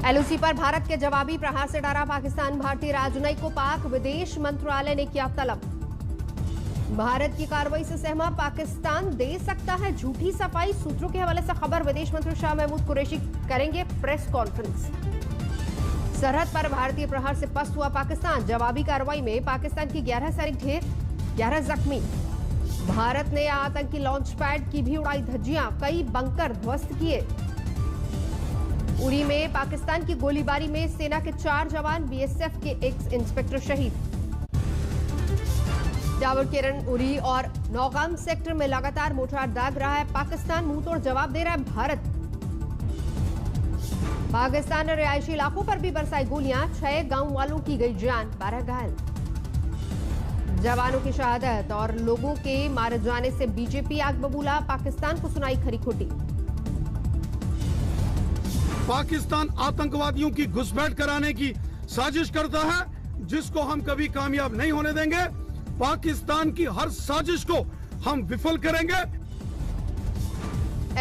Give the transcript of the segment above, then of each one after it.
LOC पर भारत के जवाबी प्रहार से डरा पाकिस्तान। भारतीय राजनयिक को पाक विदेश मंत्रालय ने किया तलब। भारत की कार्रवाई से सहमत पाकिस्तान दे सकता है झूठी सफाई। सूत्रों के हवाले से खबर। विदेश मंत्री शाह महमूद कुरैशी करेंगे प्रेस कॉन्फ्रेंस। सरहद पर भारतीय प्रहार से पस्त हुआ पाकिस्तान। जवाबी कार्रवाई में पाकिस्तान की 11 सैनिक ढेर, 11 जख्मी। भारत ने आतंकी लॉन्च पैड की भी उड़ाई धज्जियां, कई बंकर ध्वस्त किए। उरी में पाकिस्तान की गोलीबारी में सेना के 4 जवान, बीएसएफ के एक इंस्पेक्टर शहीद। जावरकेरन, उरी और नौगाम सेक्टर में लगातार मोर्टार दाग रहा है पाकिस्तान। मुंहतोड़ जवाब दे रहा है भारत। पाकिस्तान ने रिहायशी इलाकों पर भी बरसाई गोलियां। 6 गांव वालों की गई जान, 12 घायल। जवानों की शहादत और लोगों के मारे जाने से बीजेपी आग बबूला। पाकिस्तान को सुनाई खरी खोटी। पाकिस्तान आतंकवादियों की घुसपैठ कराने की साजिश करता है, जिसको हम कभी कामयाब नहीं होने देंगे। पाकिस्तान की हर साजिश को हम विफल करेंगे।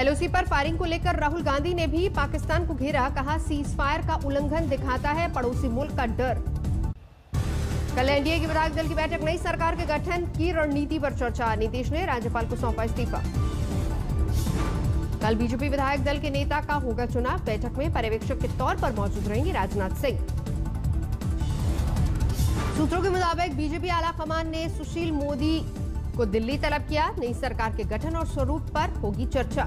एलओसी पर फायरिंग को लेकर राहुल गांधी ने भी पाकिस्तान को घेरा। कहा सीज फायर का उल्लंघन दिखाता है पड़ोसी मुल्क का डर। कल एनडीए की विधायक दल की बैठक। नई सरकार के गठन की रणनीति पर चर्चा। नीतीश ने राज्यपाल को सौंपा इस्तीफा। कल बीजेपी विधायक दल के नेता का होगा चुनाव। बैठक में पर्यवेक्षक के तौर पर मौजूद रहेंगे राजनाथ सिंह। सूत्रों के मुताबिक बीजेपी आला कमान ने सुशील मोदी को दिल्ली तलब किया। नई सरकार के गठन और स्वरूप पर होगी चर्चा।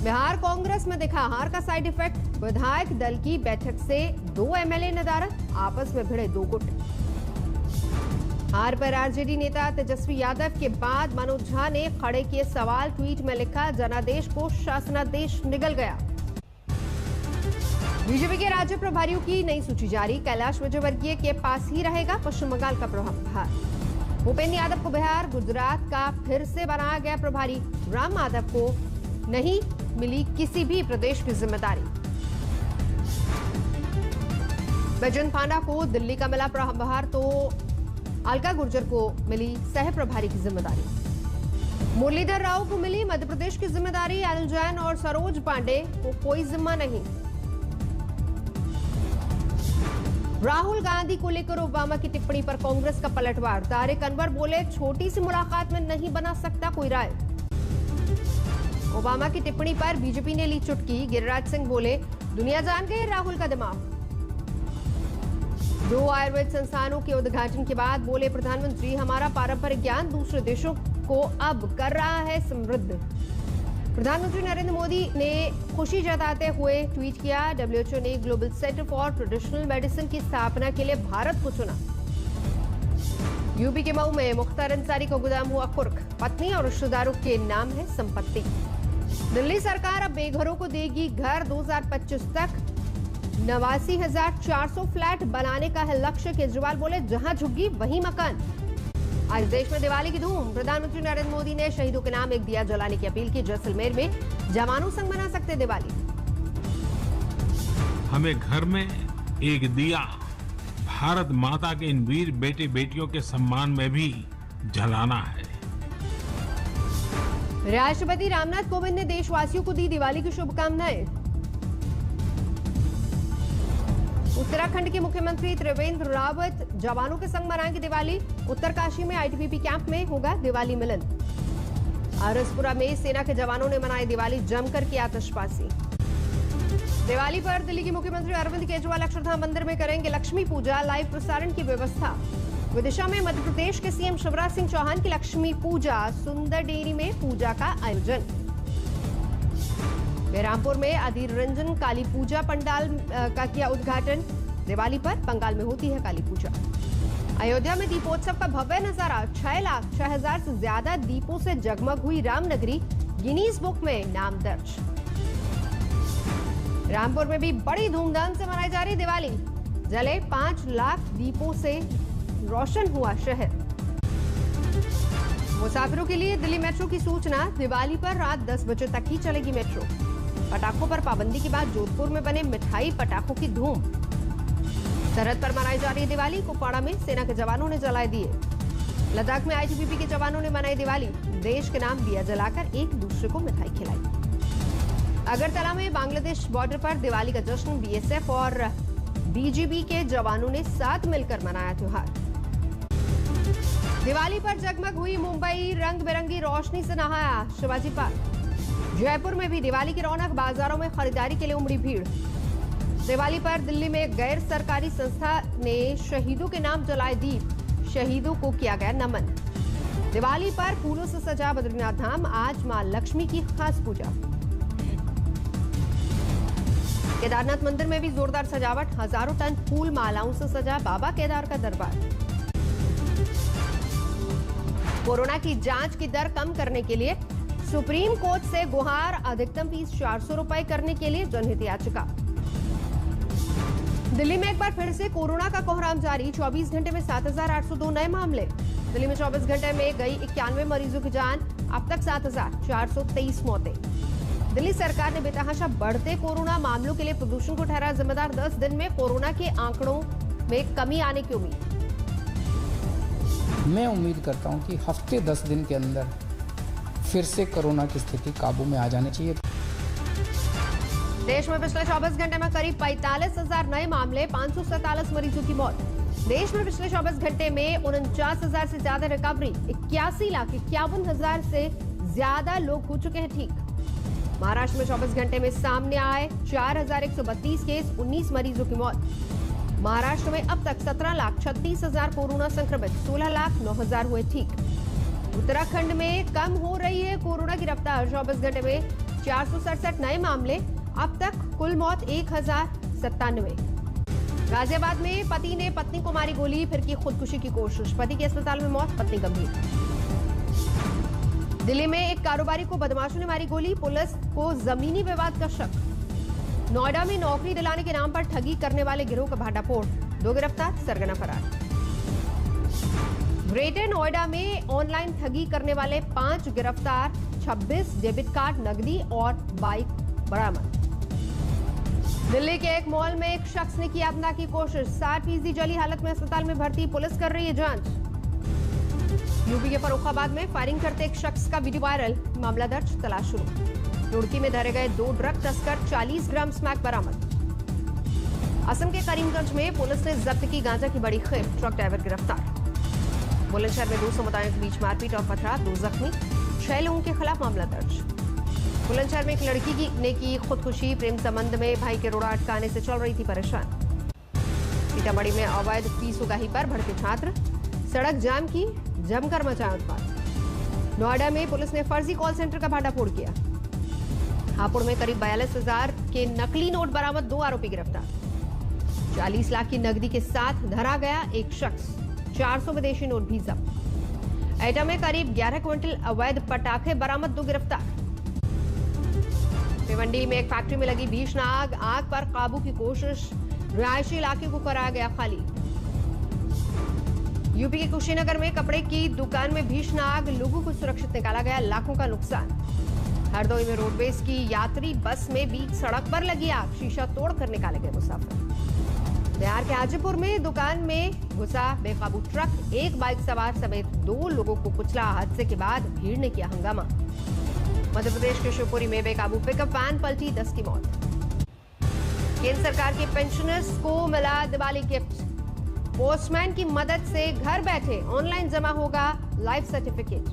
बिहार कांग्रेस में दिखा हार का साइड इफेक्ट। विधायक दल की बैठक से 2 एमएलए नदारद, आपस में भिड़े 2 गुट। हार पर आरजेडी नेता तेजस्वी यादव के बाद मनोज झा ने खड़े किए सवाल। ट्वीट में लिखा, जनादेश को शासनादेश निगल गया। बीजेपी के राज्य प्रभारियों की नई सूची जारी। कैलाश विजयवर्गीय के पास ही रहेगा पश्चिम बंगाल का प्रभार। भूपेन्द्र यादव को बिहार, गुजरात का फिर से बनाया गया प्रभारी। राम माधव को नहीं मिली किसी भी प्रदेश की जिम्मेदारी। बैजयंत पांडा को दिल्ली का मिला प्रभार, तो अलका गुर्जर को मिली सह प्रभारी की जिम्मेदारी। मुरलीधर राव को मिली मध्य प्रदेश की जिम्मेदारी। अनिल जैन और सरोज पांडे को कोई जिम्मा नहीं। राहुल गांधी को लेकर ओबामा की टिप्पणी पर कांग्रेस का पलटवार। तारिक अनवर बोले, छोटी सी मुलाकात में नहीं बना सकता कोई राय। ओबामा की टिप्पणी पर बीजेपी ने ली चुटकी। गिरिराज सिंह बोले, दुनिया जान गई राहुल का दिमाग। 2 आयुर्वेद संस्थानों के उद्घाटन के बाद बोले प्रधानमंत्री, हमारा पारंपरिक ज्ञान दूसरे देशों को अब कर रहा है समृद्ध। प्रधानमंत्री नरेंद्र मोदी ने खुशी जताते हुए ट्वीट किया, डब्ल्यूएचओ ने global centre for traditional medicine की स्थापना के लिए भारत को चुना। यूपी के मऊ में मुख्तार अंसारी का गोदाम हुआ कुर्क। पत्नी और रिश्तेदारों के नाम है संपत्ति। दिल्ली सरकार अब बेघरों को देगी घर। 2025 तक 89,400 फ्लैट बनाने का है लक्ष्य। केजरीवाल बोले, जहां झुग्गी वहीं मकान। आज देश में दिवाली की धूम। प्रधानमंत्री नरेंद्र मोदी ने शहीदों के नाम एक दिया जलाने की अपील की। जैसलमेर में जवानों संग मना सकते दिवाली। हमें घर में एक दिया भारत माता के इन वीर बेटे बेटियों के सम्मान में भी जलाना है। राष्ट्रपति रामनाथ कोविंद ने देशवासियों को दी दिवाली की शुभकामनाएं। उत्तराखंड के मुख्यमंत्री त्रिवेंद्र रावत जवानों के संग मनाएंगे दिवाली। उत्तरकाशी में आईटीबीपी कैंप में होगा दिवाली मिलन। आरसपुरा में सेना के जवानों ने मनाई दिवाली, जमकर की आतिशबाजी। दिवाली पर दिल्ली के मुख्यमंत्री अरविंद केजरीवाल अक्षरधाम मंदिर में करेंगे लक्ष्मी पूजा। लाइव प्रसारण की व्यवस्था। विदिशा में मध्य प्रदेश के सीएम शिवराज सिंह चौहान की लक्ष्मी पूजा। सुंदर डेयरी में पूजा का आयोजन। बेरामपुर में अधीर रंजन काली पूजा पंडाल का किया उद्घाटन। दिवाली पर बंगाल में होती है काली पूजा। अयोध्या में दीपोत्सव का भव्य नजारा। 6,06,000 से ज्यादा दीपों से जगमग हुई रामनगरी। गिनीज बुक में नाम दर्ज। रामपुर में भी बड़ी धूमधाम से मनाई जा रही दिवाली। जले 5 लाख दीपों से रोशन हुआ शहर। मुसाफिरों के लिए दिल्ली मेट्रो की सूचना। दिवाली पर रात 10 बजे तक ही चलेगी मेट्रो। पटाखों पर पाबंदी के बाद जोधपुर में बने मिठाई पटाखों की धूम। सरहद पर मनाई जा रही दिवाली। कुपवाड़ा में सेना के जवानों ने जलाए दिए। लद्दाख में आईटीबीपी के जवानों ने मनाई दिवाली। देश के नाम दिया जलाकर एक दूसरे को मिठाई खिलाई। अगरतला में बांग्लादेश बॉर्डर पर दिवाली का जश्न बीएसएफ और बीजीबी के जवानों ने साथ मिलकर मनाया त्योहार। दिवाली पर जगमग हुई मुंबई, रंग बिरंगी रोशनी से नहाया शिवाजी पार्क। जयपुर में भी दिवाली की रौनक, बाजारों में खरीदारी के लिए उमड़ी भीड़। दिवाली पर दिल्ली में गैर सरकारी संस्था ने शहीदों के नाम जलाए दीप, शहीदों को किया गया नमन। दिवाली पर फूलों से सजा बद्रीनाथ धाम, आज मां लक्ष्मी की खास पूजा। केदारनाथ मंदिर में भी जोरदार सजावट, हजारों टन फूल मालाओं से सजा बाबा केदार का दरबार। कोरोना की जांच की दर कम करने के लिए सुप्रीम कोर्ट से गुहार, अधिकतम फीस 400 रुपए करने के लिए जनहित याचिका। दिल्ली में एक बार फिर से कोरोना का कोहराम जारी, 24 घंटे में 7,802 नए मामले। दिल्ली में 24 घंटे में गई 91 मरीजों की जान, अब तक 7,423 मौतें। दिल्ली सरकार ने बेतहाशा बढ़ते कोरोना मामलों के लिए प्रदूषण को ठहराया जिम्मेदार, 10 दिन में कोरोना के आंकड़ों में कमी आने की उम्मीद। मैं उम्मीद करता हूं कि हफ्ते 10 दिन के अंदर फिर से कोरोना की स्थिति काबू में आ जानी चाहिए। देश में पिछले 24 घंटे में करीब 45,000 नए मामले, 547 मरीजों की मौत। देश में पिछले 24 घंटे में 49,000 से ज्यादा रिकवरी, 81,51,000 से ज्यादा लोग हो चुके हैं ठीक। महाराष्ट्र में 24 घंटे में सामने आए 4,132 केस, 19 मरीजों की मौत। महाराष्ट्र में अब तक 17,36,000 कोरोना संक्रमित, 16,09,000 हुए ठीक। उत्तराखंड में कम हो रही है कोरोना की रफ्तार, 24 घंटे में 467 नए मामले, अब तक कुल मौत 1,097। गाजियाबाद में पति ने पत्नी को मारी गोली, फिर की खुदकुशी की कोशिश, पति के अस्पताल में मौत, पत्नी गंभीर। दिल्ली में एक कारोबारी को बदमाशों ने मारी गोली, पुलिस को जमीनी विवाद का शक। नोएडा में नौकरी दिलाने के नाम पर ठगी करने वाले गिरोह का भांडाफोड़, 2 गिरफ्तार, सरगना फरार। ग्रेटर नोएडा में ऑनलाइन ठगी करने वाले 5 गिरफ्तार, 26 डेबिट कार्ड, नकदी और बाइक बरामद। दिल्ली के एक मॉल में एक शख्स ने की आत्महत्या की कोशिश, 60% जली हालत में अस्पताल में भर्ती, पुलिस कर रही है जांच। यूपी के फर्रुखाबाद में फायरिंग करते एक शख्स का वीडियो वायरल, मामला दर्ज, तलाश शुरू। रुड़की में धरे गए 2 ड्रग तस्कर, 40 ग्राम स्मैक बरामद। असम के करीमगंज में पुलिस ने जब्त की गांजा की बड़ी खेप, ट्रक ड्राइवर गिरफ्तार। बुलंदशहर में 2 समुदायों के बीच मारपीट और पथराव, 2 जख्मी, 6 लोगों के खिलाफ मामला दर्ज। बुलंदशहर में एक लड़की ने की खुदकुशी, प्रेम संबंध में भाई के रोड़ा अटकाने से चल रही थी परेशान। सीतामढ़ी में अवैध फीस उगाही पर भड़के छात्र, सड़क जाम की, जमकर मचाया उत्पात। नोएडा में पुलिस ने फर्जी कॉल सेंटर का भांडाफोड़ किया। हापुड़ में करीब 42,000 के नकली नोट बरामद, 2 आरोपी गिरफ्तार। 40 लाख की नकदी के साथ धरा गया एक शख्स, 400 विदेशी नोट भी जब्त। एटा में करीब 11 क्विंटल अवैध पटाखे बरामद, 2 गिरफ्तार। भिवंडी में एक फैक्ट्री में लगी भीषण आग, आग पर काबू की कोशिश, रिहायशी इलाके को कराया गया खाली। यूपी के कुशीनगर में कपड़े की दुकान में भीषण आग, लोगों को सुरक्षित निकाला गया, लाखों का नुकसान। हरदोई में रोडवेज की यात्री बस में बीच सड़क पर लगी आग, शीशा तोड़कर निकाले गए मुसाफिर। बिहार के हाजीपुर में दुकान में घुसा बेकाबू ट्रक, एक बाइक सवार समेत 2 लोगों को कुचला, हादसे के बाद भीड़ ने किया हंगामा। मध्य प्रदेश के शिवपुरी में बेकाबू पिकअप वैन पलटी, 10 की मौत। केंद्र सरकार के पेंशनर्स को मिला दिवाली गिफ्ट, पोस्टमैन की मदद से घर बैठे ऑनलाइन जमा होगा लाइफ सर्टिफिकेट।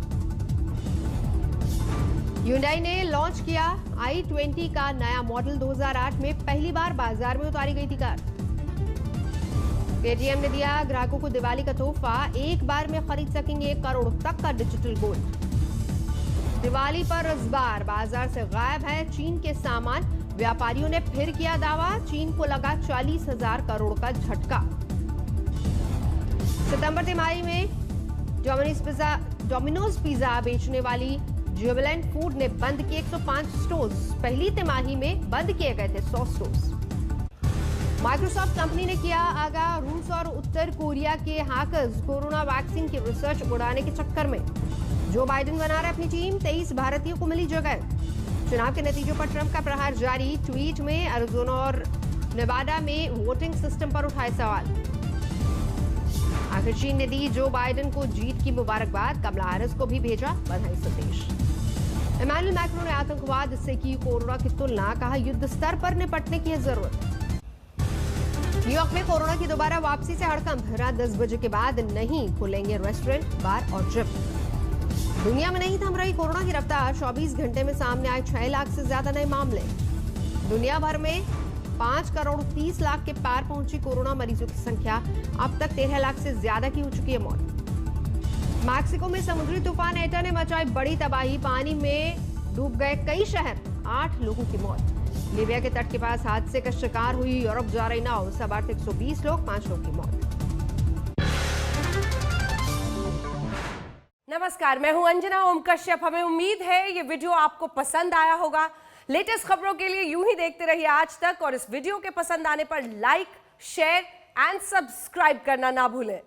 Hyundai ने लॉन्च किया i20 का नया मॉडल, 2008 में पहली बार बाजार में उतारी गई थी कार। पेटीएम ने दिया ग्राहकों को दिवाली का तोहफा, एक बार में खरीद सकेंगे 1 करोड़ तक का डिजिटल गोल्ड। दिवाली पर इस बार बाजार से गायब है चीन के सामान, व्यापारियों ने फिर किया दावा, चीन को लगा 40,000 करोड़ का झटका। सितंबर तिमाही में डोमिनोज पिज्जा बेचने वाली जुबिलेंट फूड ने बंद किए 105 स्टोर्स, पहली तिमाही में बंद किए गए थे 100 स्टोर्स। माइक्रोसॉफ्ट कंपनी ने किया आगाह, रूस और उत्तर कोरिया के हैकर्स कोरोना वैक्सीन की रिसर्च उड़ाने के चक्कर में। जो बाइडेन बना रहे अपनी टीम, 23 भारतीयों को मिली जगह। चुनाव के नतीजों पर ट्रंप का प्रहार जारी, ट्वीट में अरिजोना और नेवाडा में वोटिंग सिस्टम पर उठाए सवाल। आखिर चीन ने दी जो बाइडेन को जीत की मुबारकबाद, कमला हैरिस को भी भेजा बधाई संदेश। इमैनुअल मैक्रों ने आतंकवाद से की कोरोना की तुलना, कहा युद्ध स्तर पर निपटने की है जरूरत। न्यूयॉर्क में कोरोना की दोबारा वापसी से हड़कंप, रात 10 बजे के बाद नहीं खुलेंगे रेस्टोरेंट, बार और जिम। दुनिया में नहीं थम रही कोरोना की रफ्तार, 24 घंटे में सामने आए 6 लाख से ज्यादा नए मामले। दुनिया भर में 5 करोड़ 30 लाख के पार पहुंची कोरोना मरीजों की संख्या, अब तक 13 लाख से ज्यादा की हो चुकी है मौत। मैक्सिको में समुद्री तूफान एटा ने मचाई बड़ी तबाही, पानी में डूब गए कई शहर, 8 लोगों की मौत। लीबिया के तट के पास हादसे का शिकार हुई यूरोप जा रही नाव, सवार 120 लोग, 5 लोगों की मौत। नमस्कार, मैं हूं अंजना ओम कश्यप। हमें उम्मीद है ये वीडियो आपको पसंद आया होगा। लेटेस्ट खबरों के लिए यूं ही देखते रहिए आज तक, और इस वीडियो के पसंद आने पर लाइक, शेयर एंड सब्सक्राइब करना ना भूलें।